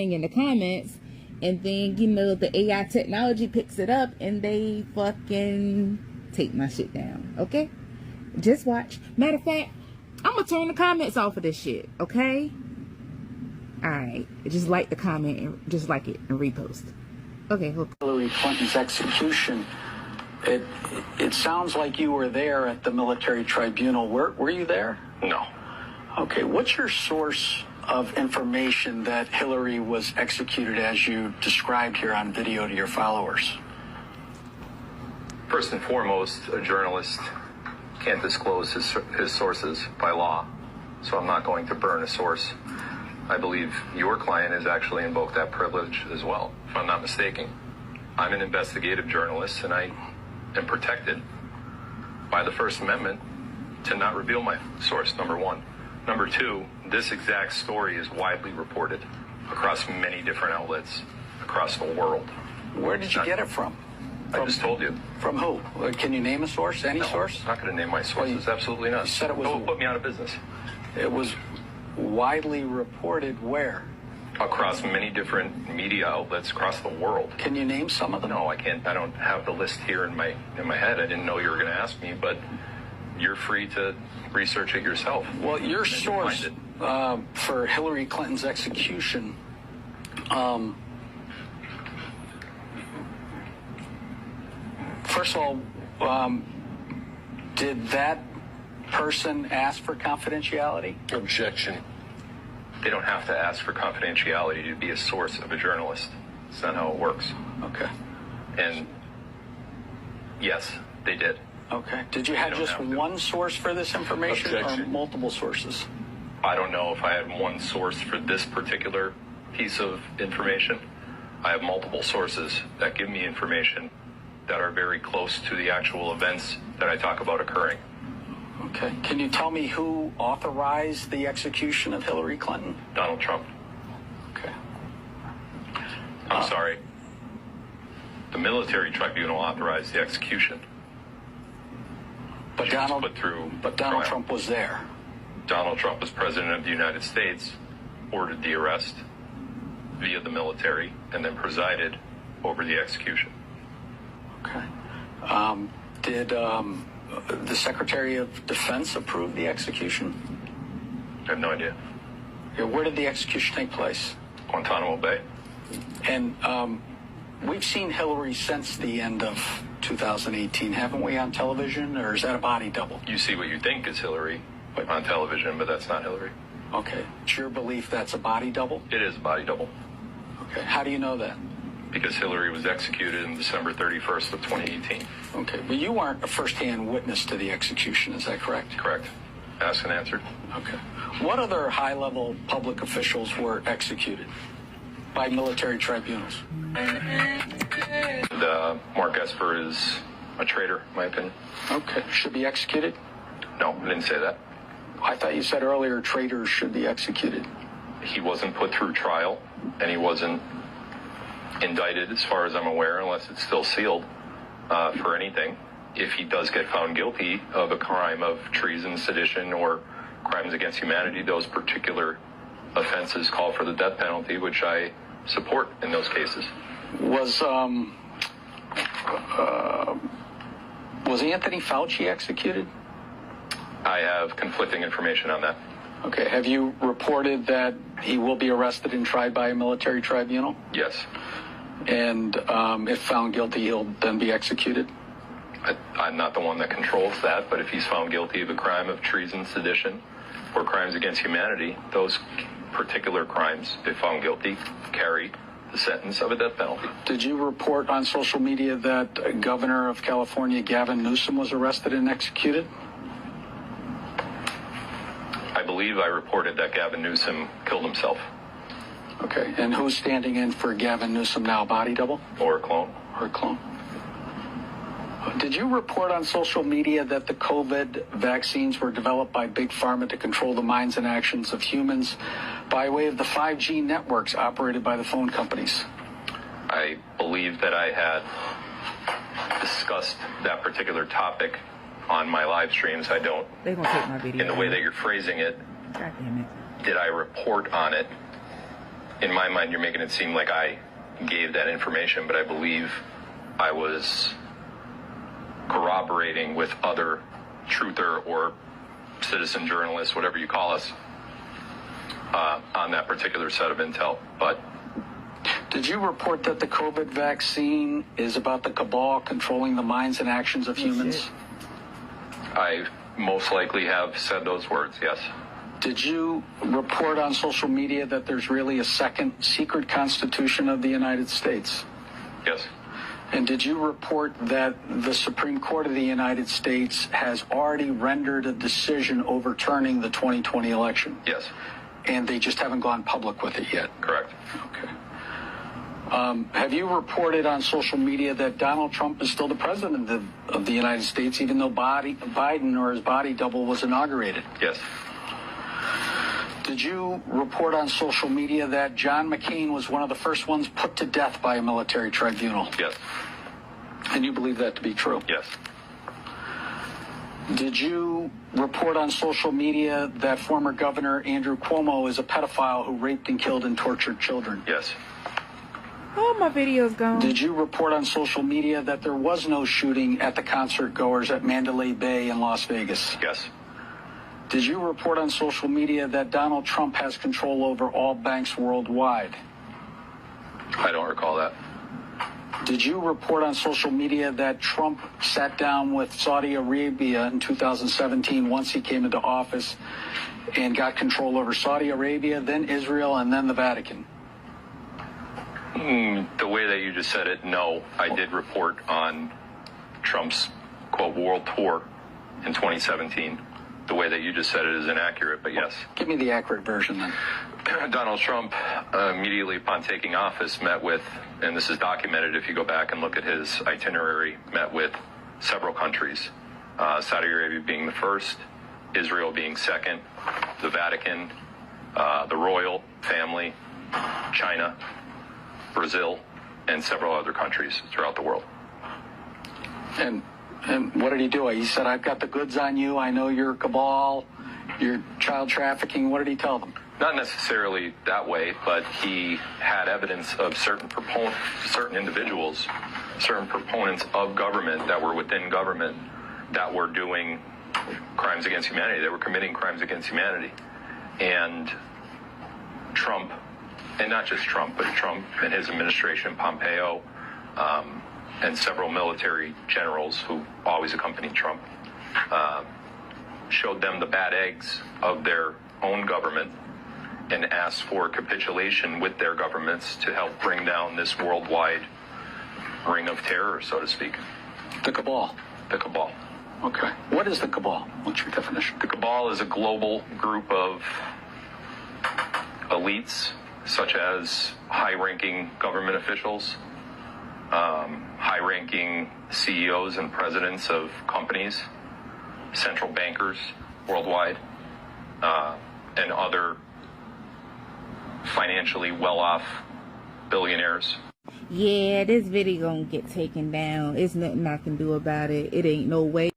in the comments, and then the AI technology picks it up and they fucking take my shit down. Okay, just watch. Matter of fact, I'm gonna turn the comments off of this shit. Okay, all right, just like the comment and just like it and repost. Okay, hold on. Hillary Clinton's execution, it sounds like you were there at the military tribunal. Were you there? No. Okay, what's your source of information that Hillary was executed as you described here on video to your followers? First and foremost, a journalist can't disclose his sources by law, so I'm not going to burn a source. I believe your client has actually invoked that privilege as well, if I'm not mistaken. I'm an investigative journalist, and I am protected by the First Amendment to not reveal my source, number one. Number two, this exact story is widely reported across many different outlets across the world. Where did you get it from? I just told you. From who? Can you name a source? Any source? I'm not going to name my sources. Absolutely not. You said it was. Don't put me out of business. It was widely reported where? Across many different media outlets across the world. Can you name some of them? No, I can't. I don't have the list here in my head. I didn't know you were going to ask me, but you're free to research it yourself. Well, your source for Hillary Clinton's execution, first of all, did that person ask for confidentiality? Objection. They don't have to ask for confidentiality to be a source of a journalist. It's not how it works. Okay. And yes, they did. Okay. Did you have just one source for this information or multiple sources? I don't know if I had one source for this particular piece of information. I have multiple sources that give me information that are very close to the actual events that I talk about occurring. Okay. Can you tell me who authorized the execution of Hillary Clinton? Donald Trump. Okay. I'm sorry. The military tribunal authorized the execution. But She was Donald put through Donald trial. Trump was there. Donald Trump, as president of the United States, ordered the arrest via the military and then presided over the execution. Okay. Did the Secretary of Defense approve the execution? I have no idea. Yeah, where did the execution take place? Guantanamo Bay. And we've seen Hillary since the end of 2018, haven't we, on television? Or is that a body double? You see what you think is Hillary on television, but that's not Hillary. Okay. It's your belief that's a body double? It is a body double. Okay. How do you know that? Because Hillary was executed on December 31st of 2018. Okay. But you weren't a first-hand witness to the execution, is that correct? Correct. Asked and answered. Okay. What other high-level public officials were executed by military tribunals? And, Mark Esper is a traitor, in my opinion. Okay. Should be executed? No, I didn't say that. I thought you said earlier traitors should be executed. He wasn't put through trial, and he wasn't indicted, as far as I'm aware, unless it's still sealed for anything. If he does get found guilty of a crime of treason, sedition, or crimes against humanity, those particular offenses call for the death penalty, which I support in those cases. Was Anthony Fauci executed? I have conflicting information on that. Okay. Have you reported that he will be arrested and tried by a military tribunal? Yes. And if found guilty, he'll then be executed? I'm not the one that controls that, but if he's found guilty of a crime of treason, sedition, or crimes against humanity, those particular crimes, if found guilty, carry the sentence of a death penalty. Did you report on social media that Governor of California, Gavin Newsom, was arrested and executed? I believe I reported that Gavin Newsom killed himself. Okay. And who's standing in for Gavin Newsom now? Body double? Or a clone. Or a clone? Did you report on social media that the COVID vaccines were developed by Big Pharma to control the minds and actions of humans by way of the 5G networks operated by the phone companies? I believe that I had discussed that particular topic on my live streams. I don't. They're gonna take my video. In the way that you're phrasing it. God damn it. Did I report on it? in my mind, you're making it seem like I gave that information, but I believe I was corroborating with other truther or citizen journalists, whatever you call us, on that particular set of intel. But did you report that the COVID vaccine is about the cabal controlling the minds and actions of humans? I most likely have said those words, yes. Did you report on social media that there's really a second secret constitution of the United States? Yes. And did you report that the Supreme Court of the United States has already rendered a decision overturning the 2020 election? Yes. And they just haven't gone public with it yet? Correct. Okay. Have you reported on social media that Donald Trump is still the president of the United States, even though Biden or his body double was inaugurated? Yes. Did you report on social media that John McCain was one of the first ones put to death by a military tribunal? Yes. And you believe that to be true? Yes. Did you report on social media that former Governor Andrew Cuomo is a pedophile who raped and killed and tortured children? Yes. Oh, my video's gone. Did you report on social media that there was no shooting at the concert goers at Mandalay Bay in Las Vegas? Yes. Did you report on social media that Donald Trump has control over all banks worldwide? I don't recall that. Did you report on social media that Trump sat down with Saudi Arabia in 2017 once he came into office and got control over Saudi Arabia, then Israel, and then the Vatican? The way that you just said it, no. I did report on Trump's, quote, world tour in 2017. The way that you just said it is inaccurate, but yes. Give me the accurate version then. Donald Trump, immediately upon taking office, met with, and this is documented if you go back and look at his itinerary, met with several countries. Saudi Arabia being the first, Israel being second, the Vatican, the royal family, China, Brazil, and several other countries throughout the world. And what did he do? He said, I've got the goods on you. I know you're cabal, you're child trafficking. What did he tell them? Not necessarily that way, but he had evidence of certain individuals, certain proponents of government that were within government that were doing crimes against humanity. They were committing crimes against humanity. And Trump, and not just Trump, but Trump and his administration, Pompeo, and several military generals who always accompanied Trump, showed them the bad eggs of their own government and asked for capitulation with their governments to help bring down this worldwide ring of terror, so to speak. The cabal. The cabal. Okay. What is the cabal? What's your definition? The cabal is a global group of elites, such as high-ranking government officials, high-ranking CEOs and presidents of companies, central bankers worldwide, and other financially well-off billionaires. Yeah, this video gonna get taken down. It's nothing I can do about it. It ain't no way.